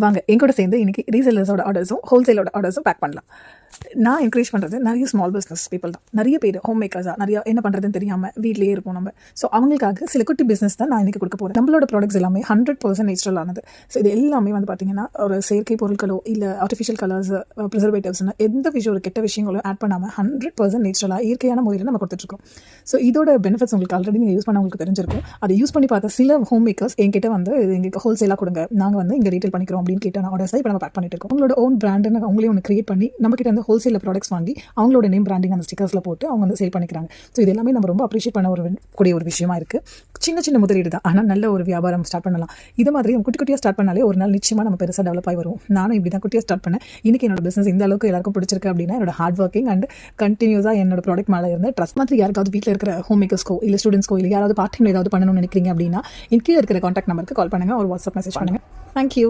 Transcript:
வாங்க என் கூட சேர்ந்து இன்னைக்கு ரீசெல்லர்ஸோட ஆர்டர்ஸும் ஹோல்சேலோட ஆர்டர்ஸும் பேக் பண்ணலாம். நான் என்கரேஜ் பண்ணுறது நிறைய ஸ்மால் பிஸ்னஸ் பீப்பிள் தான். நிறைய பேர் ஹோம் மேக்கர்ஸாக நிறைய என்ன பண்ணுறதுன்னு தெரியாமல் வீட்லேயே இருக்கும் நம்ம. ஸோ அவங்களுக்காக சில குட்டி பிஸ்னஸ் தான் நான் இன்றைக்கி கொடுக்க போகிறேன். நம்மளோட ப்ராடக்ட்ஸ் எல்லாமே 100% நேச்சுரல் ஆனது. ஸோ இது எல்லாமே வந்து பார்த்தீங்கன்னா ஒரு செயற்கை பொருட்களோ இல்லை ஆர்டிஃபிஷியல் கலர்ஸ் ப்ரிசர்வேட்டிவ்ஸ்னு எந்த விஷயம் ஒரு கெட்ட விஷயங்களோ ஆட் பண்ணாமல் 100% நேச்சுரலாக இயற்கையான முறையில் நம்ம கொடுத்துட்ருக்கோம். ஸோ இதோட பெனிஃபிட்ஸ் உங்களுக்கு ஆல்ரெடி நீங்கள் யூஸ் பண்ண உங்களுக்கு தெரிஞ்சிருக்கும். அதை யூஸ் பண்ணி பார்த்த சில ஹோம் மேக்கர்ஸ் என்கிட்ட வந்து எங்களுக்கு ஹோல்சேலாக கொடுங்க, நாங்கள் வந்து இங்கே ரீட்டெயில் பண்ணிக்கிறோம் அப்படின்னு கேட்டால் ஆர்டர்ஸை இப்போ நம்ம பேக் பண்ணிட்டு இருக்கோம். அவங்களோட ஓன் பிராண்டுன்னு அவங்களே ஒன்று கிரியேட் பண்ணி நம்மகிட்ட வந்து ஹோல்சேல் ப்ராடக்ட்ஸ் வாங்கி அவங்களோட நேம் பிராண்டிங் அந்த ஸ்டிக்கர்ஸில் போட்டு அவங்க வந்து சேல் பண்ணிக்கிறாங்க. ஸோ இது எல்லாமே நம்ம ரொம்ப அப்ரிஷியேட் பண்ண கூடிய ஒரு விஷயமா இருக்குது. சின்ன சின்ன முதலீடு தான், ஆனால் நல்ல ஒரு வியாபாரம் ஸ்டார்ட் பண்ணலாம். இது மாதிரி குட்டி குட்டியாக ஸ்டார்ட் பண்ணாலே ஒரு நாள் நிச்சயமாக நம்ம பெருசாக டெவலப் ஆகி வரும். நானும் இப்படி தான் குட்டியாக ஸ்டார்ட் பண்ணேன். இன்றைக்கி என்னோட பிஸ்னஸ் இந்த அளவுக்கு எல்லாருக்கும் பிடிச்சிருக்கு அப்படின்னா என்னோட ஹார்ட் ஒர்க்கிங் அண்ட் கண்டினியூஸாக என்னோட ப்ராடக்ட் மேலே இருந்து ட்ரஸ்ட் மாதிரி யாருக்காவது வீட்டில் இருக்கிற ஹோம் மேக்கர்ஸ்க்கோ இல்லை ஸ்டூடெண்ட்ஸ்க்கோ இல்லை யாராவது பார்ட் டைம் ஏதாவது பண்ணணும்னு நினைக்கிறீங்க அப்படின்னா கீழே இருக்கிற கான்டாக்ட் நம்பருக்கு கால் பண்ணுங்கள், ஒரு வாட்ஸ்அப் மெசேஜ் பண்ணுங்கள். தேங்க்யூ.